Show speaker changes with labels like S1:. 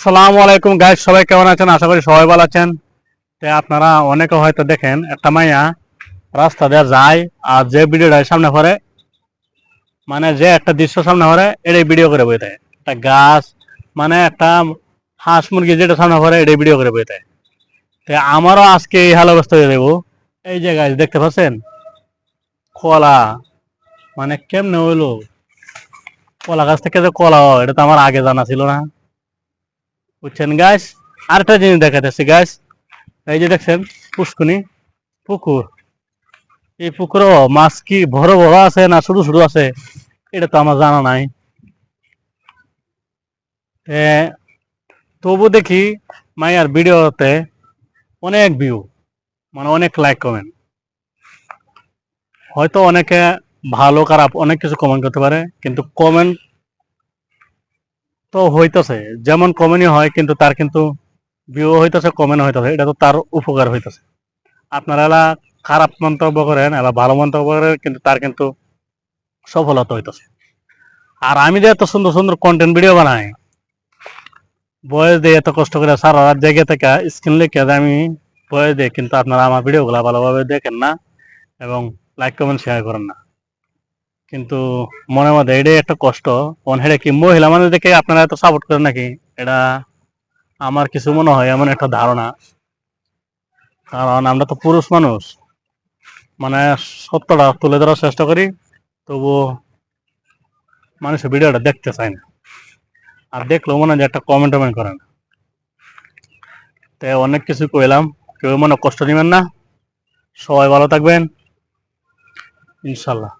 S1: আসসালামু আলাইকুম গাইস, সবাই কেমন আছেন? আশা করি সবাই ভালো আছেন। আপনারা অনেকে হয়তো দেখেন একটা মাইয়া রাস্তা দিয়ে যায়, আর যে ভিডিওটা সামনে পড়ে, মানে যে একটা দৃশ্য সামনে পড়ে এটাই ভিডিও করে বই দেয়। একটা গাছ, মানে একটা হাঁস মুরগি যেটা সামনে পড়ে এটাই ভিডিও করে বই দেয়। আমারও আজকে এই হাল অবস্থা হয়ে দেবো। এই যে গাছ দেখতে পাচ্ছেন, কলা, মানে কেমনে হইলো? কলা গাছ থেকে যে কলা হয় এটা তো আমার আগে জানা ছিল না, বুঝছেন গাছ। আরেকটা জিনিস দেখাতেছি গাছ, এই যে দেখছেন পুষ্কুনি পুকুর, এই পুকুরও মাছ কি বড় বড় আছে না ছোট ছোট আছে এটা তো আমার জানা নাই। এ, তবু দেখি মাইয়ার ভিডিওতে অনেক ভিউ, মানে অনেক লাইক কমেন্ট। হয়তো অনেকে ভালো খারাপ অনেক কিছু কমেন্ট করতে পারে, কিন্তু কমেন্ট তো হইতেছে, যেমন কমেন্টই হয়, কিন্তু তার কিন্তু ভিউ হইতেছে, কমেন্ট হইতেছে, এটা তো তার উপকার হইতেছে। আপনারা এলা খারাপ মন্তব্য করেন, এলা ভালো মন্তব্য করেন, কিন্তু তার কিন্তু সফলতা হইতেছে। আর আমি যে এত সুন্দর সুন্দর কন্টেন্ট ভিডিও বানাই, বয়স দিয়ে এত কষ্ট করে সারা রাত জেগে থেকে স্ক্রিন লিখে আমি বয়স দিয়ে, কিন্তু আপনারা আমার ভিডিওগুলো ভালোভাবে দেখেন না এবং লাইক কমেন্ট শেয়ার করেন না। কিন্তু মনে মধ্যে এটাই একটা কষ্ট। হেডে কি মহিলা মানুষ দেখে আপনারা এত সাপোর্ট করেন নাকি, এটা আমার কিছু মনে হয় এমন একটা ধারণা। কারণ আমরা তো পুরুষ মানুষ, মানে সত্যটা তুলে ধরার চেষ্টা করি, তবু মানুষের ভিডিওটা দেখতে চায় না, আর দেখলেও মনে হয় যে একটা কমেন্ট টমেন্ট করেন। তাই অনেক কিছু কইলাম, কেউ মনে কষ্ট নেবেন না। সবাই ভালো থাকবেন, ইনশাল্লাহ।